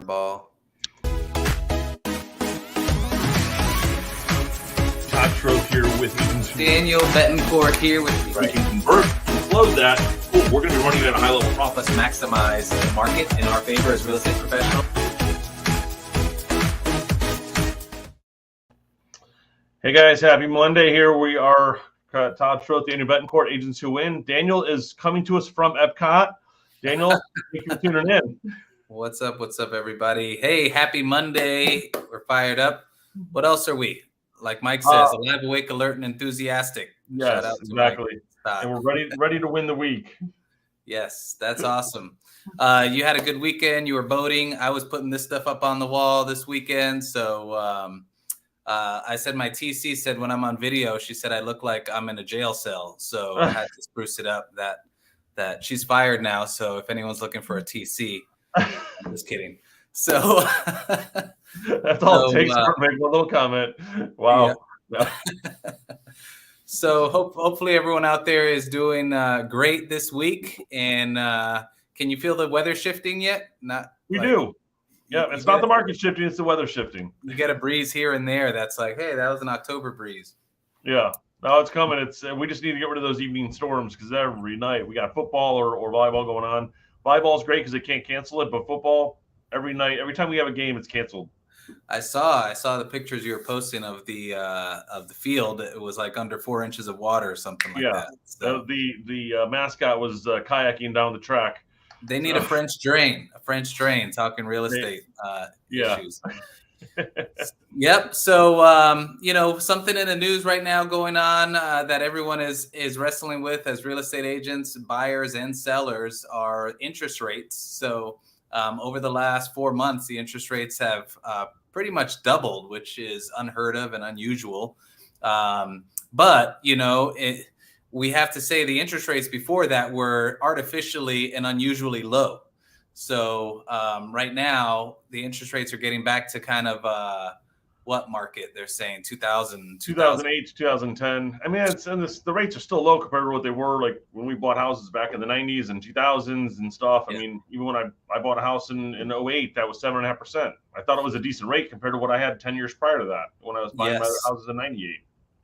Ball. Todd here with Daniel Betancourt here with we can convert and close that. Cool. We're going to be running at a high level. Help us maximize the market in our favor as real estate professionals. Hey guys, happy Monday. Here we are, Todd Schroth, Daniel Betancourt, Agents Who Win. Daniel is coming to us from Epcot. Daniel, thank you for tuning in. What's up, everybody? Hey, happy Monday. We're fired up. What else are we? Like Mike says, alive, awake, alert, and enthusiastic. Yes, Shout out to exactly. And we're ready to win the week. Yes, that's awesome. You had a good weekend. You were boating. I was putting this stuff up on the wall this weekend. So I said my TC said when I'm on video, she said I look like I'm in a jail cell. So I had to spruce it up. That she's fired now. So if anyone's looking for a TC, I'm just kidding. So that's all it takes to make one little comment. Wow. Yeah. So hopefully everyone out there is doing great this week. And can you feel the weather shifting yet? We do. Yeah, it's not the market shifting, it's the weather shifting. You get a breeze here and there that's like, hey, that was an October breeze. Yeah. No, it's coming. We just need to get rid of those evening storms because every night we got football or volleyball going on. Volleyball's great because they can't cancel it, but football, every night, every time we have a game, it's canceled. I saw the pictures you were posting of the field. It was like under 4 inches of water or something like that. So the mascot was kayaking down the track. They need a French drain, talking real estate issues. Yep. So, something in the news right now going on that everyone is wrestling with as real estate agents, buyers and sellers are interest rates. So over the last 4 months, the interest rates have pretty much doubled, which is unheard of and unusual. But, we have to say the interest rates before that were artificially and unusually low. So right now, the interest rates are getting back to kind of what market they're saying 2008 to 2010. I mean, the rates are still low compared to what they were like when we bought houses back in the 90s and 2000s and stuff. Yeah. I mean, even when I bought a house in 2008, that was 7.5%. I thought it was a decent rate compared to what I had 10 years prior to that when I was buying my houses in 98.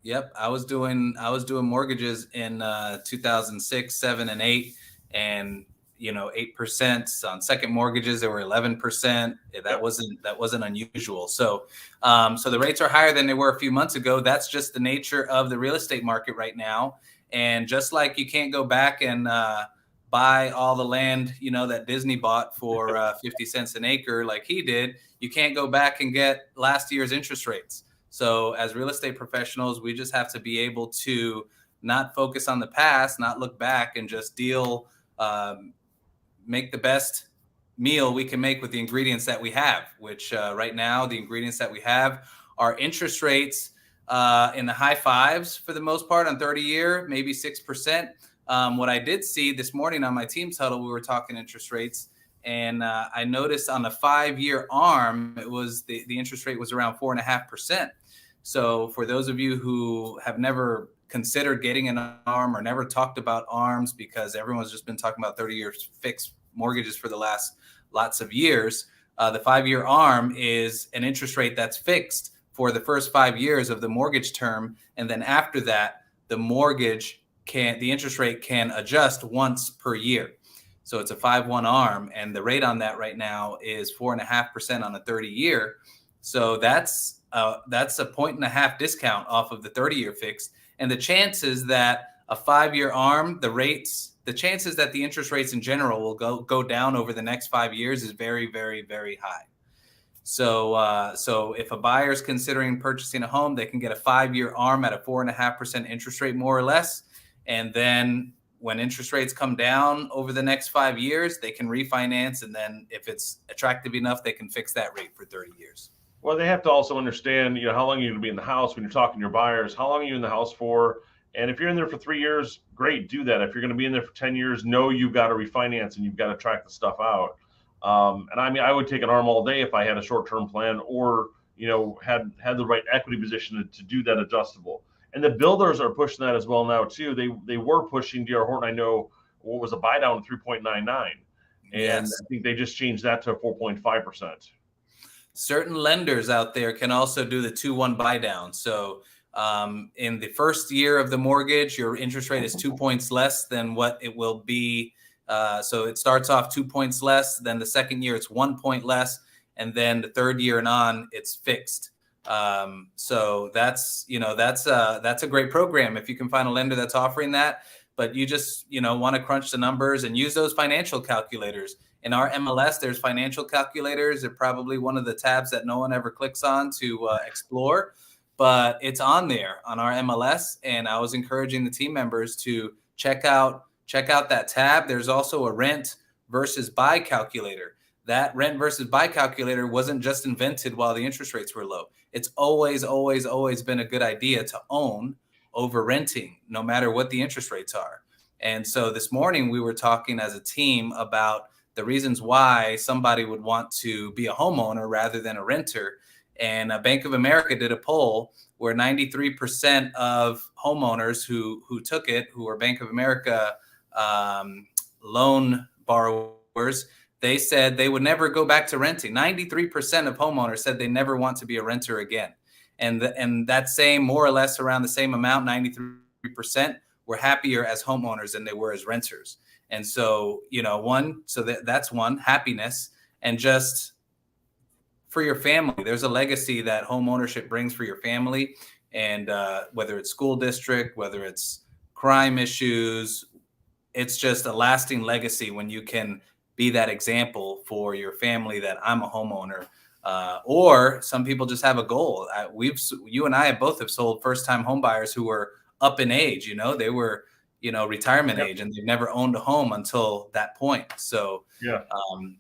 Yep, I was doing mortgages in 2006, 7, and 8, and 8% on second mortgages. There were 11%. That wasn't unusual. So the rates are higher than they were a few months ago. That's just the nature of the real estate market right now. And just like you can't go back and buy all the land, that Disney bought for 50 cents an acre, like he did, you can't go back and get last year's interest rates. So as real estate professionals, we just have to be able to not focus on the past, not look back, and just make the best meal we can make with the ingredients that we have, which right now the ingredients that we have are interest rates in the high fives for the most part on 30-year, maybe 6%. What I did see this morning on my team's huddle, we were talking interest rates, and I noticed on the 5-year ARM, it was the interest rate was around 4.5%. So for those of you who have never considered getting an ARM or never talked about ARMs because everyone's just been talking about 30-year fixed mortgages for the last lots of years, the 5-year ARM is an interest rate that's fixed for the first 5 years of the mortgage term. And then after that, the interest rate can adjust once per year. So it's a 5-1 ARM, and the rate on that right now is 4.5% on a 30-year. So that's a 1.5 discount off of the 30-year fixed. And the chances that a 5-year ARM, the chances that the interest rates in general will go down over the next 5 years is very, very, very high. So if a buyer is considering purchasing a home, they can get a 5-year ARM at a 4.5% interest rate, more or less. And then when interest rates come down over the next 5 years, they can refinance. And then if it's attractive enough, they can fix that rate for 30 years. Well, they have to also understand, how long you're going to be in the house when you're talking to your buyers. How long are you in the house for? And if you're in there for 3 years, great, do that. If you're going to be in there for 10 years, know you've got to refinance and you've got to track the stuff out. And I mean, I would take an ARM all day if I had a short-term plan or, had the right equity position to do that adjustable. And the builders are pushing that as well now too. They were pushing D.R. Horton. I know what was a buy down 3.99. And Yes. I think they just changed that to 4.5%. Certain lenders out there can also do the 2-1 buy down. So in the first year of the mortgage, your interest rate is 2 points less than what it will be. So it starts off 2 points less. Then the second year, it's 1 point less. And then the third year and on, it's fixed. So that's a great program if you can find a lender that's offering that. But you just, want to crunch the numbers and use those financial calculators. In our MLS, there's financial calculators. They're probably one of the tabs that no one ever clicks on to explore, but it's on there on our MLS. And I was encouraging the team members to check out that tab. There's also a rent versus buy calculator. That rent versus buy calculator wasn't just invented while the interest rates were low. It's always, always, always been a good idea to own over renting, no matter what the interest rates are. And so this morning we were talking as a team about the reasons why somebody would want to be a homeowner rather than a renter. And Bank of America did a poll where 93% of homeowners who took it, who were Bank of America loan borrowers, they said they would never go back to renting. 93% of homeowners said they never want to be a renter again. And that same, more or less around the same amount, 93% were happier as homeowners than they were as renters. And so, that's one, happiness. And just for your family, there's a legacy that home ownership brings for your family. And whether it's school district, whether it's crime issues, it's just a lasting legacy when you can be that example for your family that I'm a homeowner. Or some people just have a goal. You and I both have sold first-time home buyers who were up in age. They were retirement age, and they've never owned a home until that point. So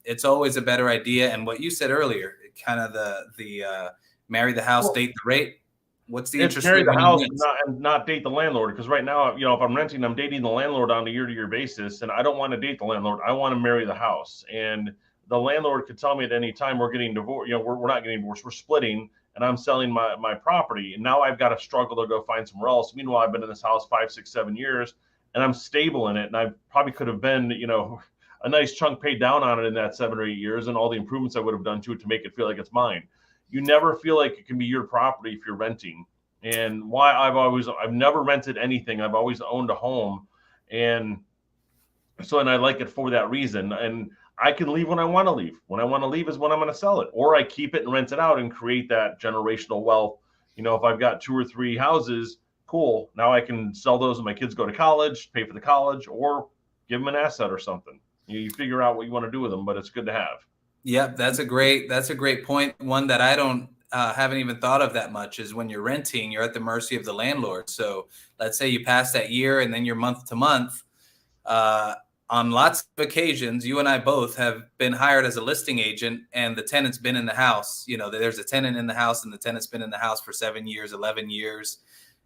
it's always a better idea. And what you said earlier, kind of the marry the house, date the rate. What's the interest rate? Marry the house and not date the landlord. Because right now, if I'm renting, I'm dating the landlord on a year-to-year basis, and I don't want to date the landlord. I want to marry the house. And the landlord could tell me at any time we're getting divorced. We're not getting divorced. We're splitting, and I'm selling my property. And now I've got to struggle to go find somewhere else. Meanwhile, I've been in this house 5, 6, 7 years, and I'm stable in it. And I probably could have been, a nice chunk paid down on it in that 7 or 8 years, and all the improvements I would have done to it to make it feel like it's mine. You never feel like it can be your property if you're renting. And why I've never rented anything. I've always owned a home. And I like it for that reason. And I can leave when I want to leave. When I want to leave is when I'm going to sell it. Or I keep it and rent it out and create that generational wealth. If I've got 2 or 3 houses, cool. Now I can sell those when my kids go to college, pay for the college, or give them an asset or something. You figure out what you want to do with them, but it's good to have. Yep, that's a great point. One that I haven't even thought of that much is when you're renting, you're at the mercy of the landlord. So let's say you pass that year and then you're month to month. On lots of occasions, you and I both have been hired as a listing agent, and the tenant's been in the house. There's a tenant in the house, and the tenant's been in the house for 7 years, 11 years,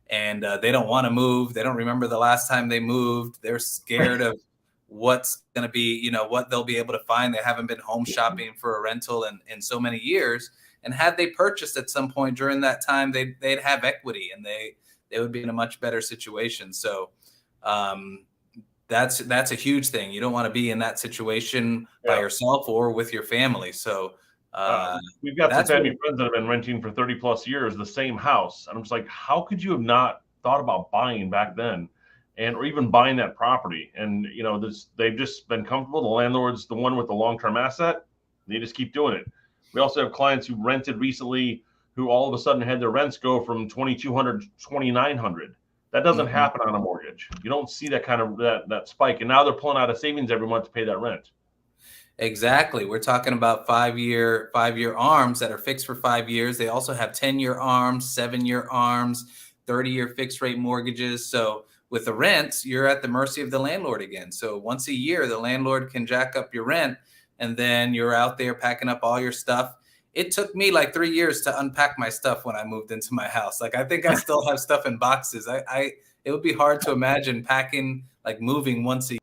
and they don't want to move. They don't remember the last time they moved. They're scared of what's going to be, what they'll be able to find. They haven't been home shopping for a rental in so many years. And had they purchased at some point during that time, they'd have equity, and they would be in a much better situation. So that's a huge thing. You don't want to be in that situation by yourself or with your family. So we've got some family friends that have been renting for 30 plus years, the same house. And I'm just like, how could you have not thought about buying back then? Or even buying that property? And they've just been comfortable. The landlord's the one with the long-term asset. They just keep doing it. We also have clients who rented recently who all of a sudden had their rents go from $2,200 to $2,900. That doesn't happen on a mortgage. You don't see that kind of that spike. And now they're pulling out of savings every month to pay that rent. Exactly. We're talking about 5-year ARMs that are fixed for 5 years. They also have 10-year ARMs, 7-year ARMs, 30-year fixed rate mortgages. So with the rents, you're at the mercy of the landlord again. So once a year, the landlord can jack up your rent, and then you're out there packing up all your stuff. It took me like 3 years to unpack my stuff when I moved into my house. Like, I think I still have stuff in boxes. It would be hard to imagine packing, like moving once a year.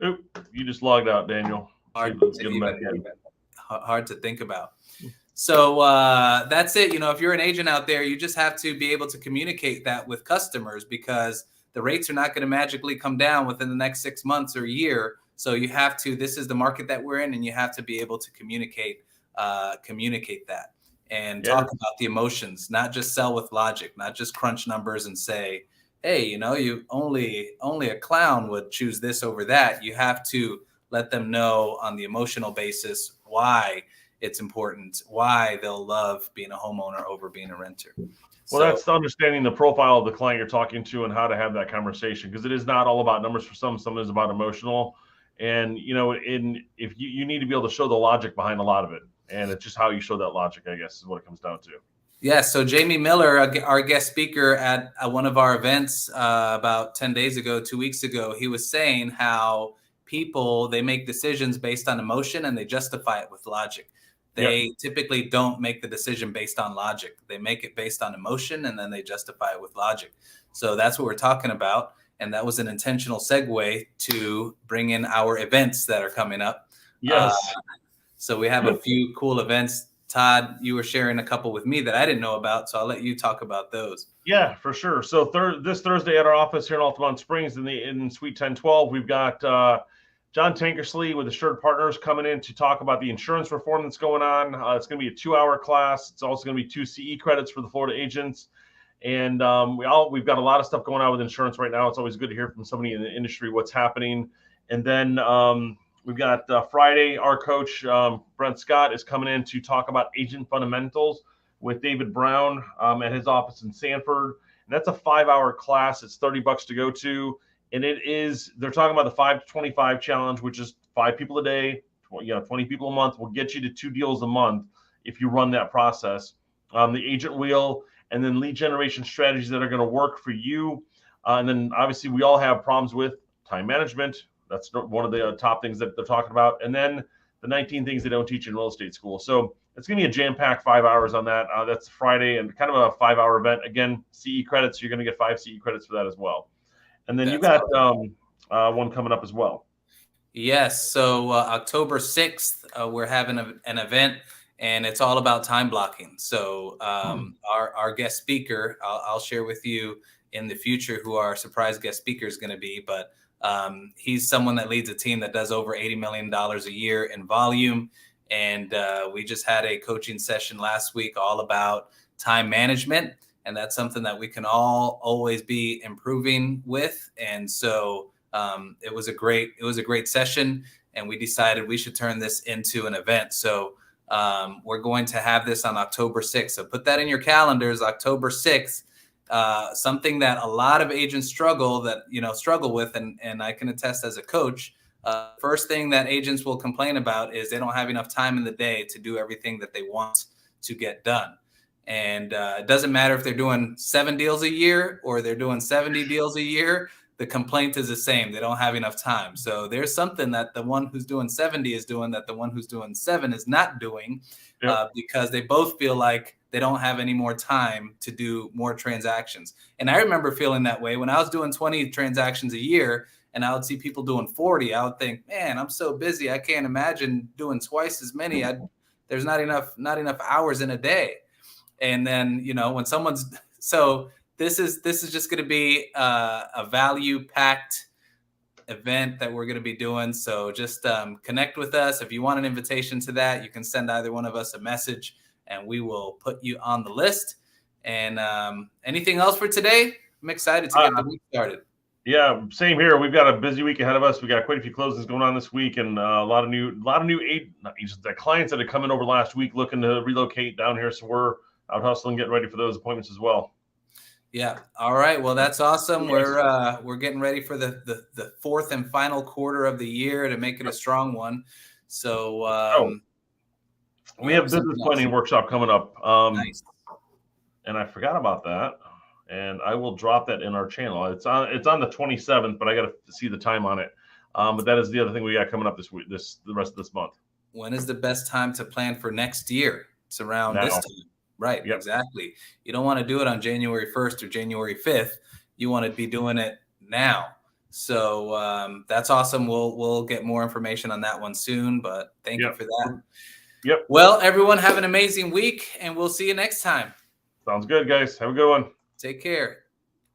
Oop, you just logged out, Daniel. Hard to think about. So that's it. If you're an agent out there, you just have to be able to communicate that with customers, because the rates are not going to magically come down within the next 6 months or a year. So you have to, this is the market that we're in, and you have to be able to communicate that and talk about the emotions, not just sell with logic, not just crunch numbers and say, hey, you only a clown would choose this over that. You have to let them know on the emotional basis why it's important, why they'll love being a homeowner over being a renter. Well, that's understanding the profile of the client you're talking to and how to have that conversation, because it is not all about numbers for some is about emotional. And, if you need to be able to show the logic behind a lot of it. And it's just how you show that logic, I guess, is what it comes down to. Yeah. So Jamie Miller, our guest speaker at one of our events about 10 days ago, 2 weeks ago, he was saying how people, they make decisions based on emotion and they justify it with logic. They typically don't make the decision based on logic. They make it based on emotion and then they justify it with logic. So that's what we're talking about. And that was an intentional segue to bring in our events that are coming up. Yes. So we have a few cool events. Todd, you were sharing a couple with me that I didn't know about, so I'll let you talk about those. Yeah, for sure. So this Thursday at our office here in Altamont Springs in Suite 1012, we've got John Tankersley with Assured Partners coming in to talk about the insurance reform that's going on. It's going to be a 2-hour class. It's also going to be 2 CE credits for the Florida agents. And we've got a lot of stuff going on with insurance right now. It's always good to hear from somebody in the industry what's happening. And then we've got Friday, our coach, Brent Scott, is coming in to talk about agent fundamentals with David Brown at his office in Sanford. And that's a 5-hour class. It's $30 to go to. And they're talking about the 5 to 25 challenge, which is 5 people a day, 20 people a month will get you to 2 deals a month if you run that process. The agent wheel, and then lead generation strategies that are going to work for you. And then obviously we all have problems with time management. That's one of the top things that they're talking about. And then the 19 things they don't teach in real estate school. So it's going to be a jam-packed 5 hours on that. That's Friday and kind of a 5-hour event. Again, CE credits. You're going to get 5 CE credits for that as well. And then you got one coming up as well. Yes. So October 6th, we're having an event, and it's all about time blocking. So our guest speaker, I'll share with you in the future who our surprise guest speaker is going to be. But he's someone that leads a team that does over $80 million a year in volume. And we just had a coaching session last week all about time management. And that's something that we can all always be improving with. And so it was a great session, and we decided we should turn this into an event. So we're going to have this on October 6th. So put that in your calendars, October 6th. Something that a lot of agents struggle with, and I can attest as a coach. First thing that agents will complain about is they don't have enough time in the day to do everything that they want to get done. And it doesn't matter if they're doing 7 deals a year or they're doing 70 deals a year. The complaint is the same. They don't have enough time. So there's something that the one who's doing 70 is doing that the one who's doing 7 is not doing, because they both feel like they don't have any more time to do more transactions. And I remember feeling that way when I was doing 20 transactions a year and I would see people doing 40. I would think, man, I'm so busy. I can't imagine doing twice as many. There's not enough hours in a day. And then, when this is just going to be a value-packed event that we're going to be doing. So just connect with us. If you want an invitation to that, you can send either one of us a message, and we will put you on the list. And anything else for today? I'm excited to get the week started. Yeah, same here. We've got a busy week ahead of us. We got quite a few closings going on this week, and a lot of new clients that have come in over last week looking to relocate down here. So we're out hustling, getting ready for those appointments as well. Yeah. All right. Well, that's awesome. We're getting ready for the fourth and final quarter of the year to make it a strong one. So we have business planning workshop coming up. Nice. And I forgot about that. And I will drop that in our channel. It's on the 27th, but I got to see the time on it. But that is the other thing we got coming up this week, the rest of this month. When is the best time to plan for next year? It's around this time. Right. Yep. Exactly. You don't want to do it on January 1st or January 5th. You want to be doing it now. So that's awesome. We'll get more information on that one soon, but thank you for that. Yep. Well, everyone have an amazing week, and we'll see you next time. Sounds good, guys. Have a good one. Take care.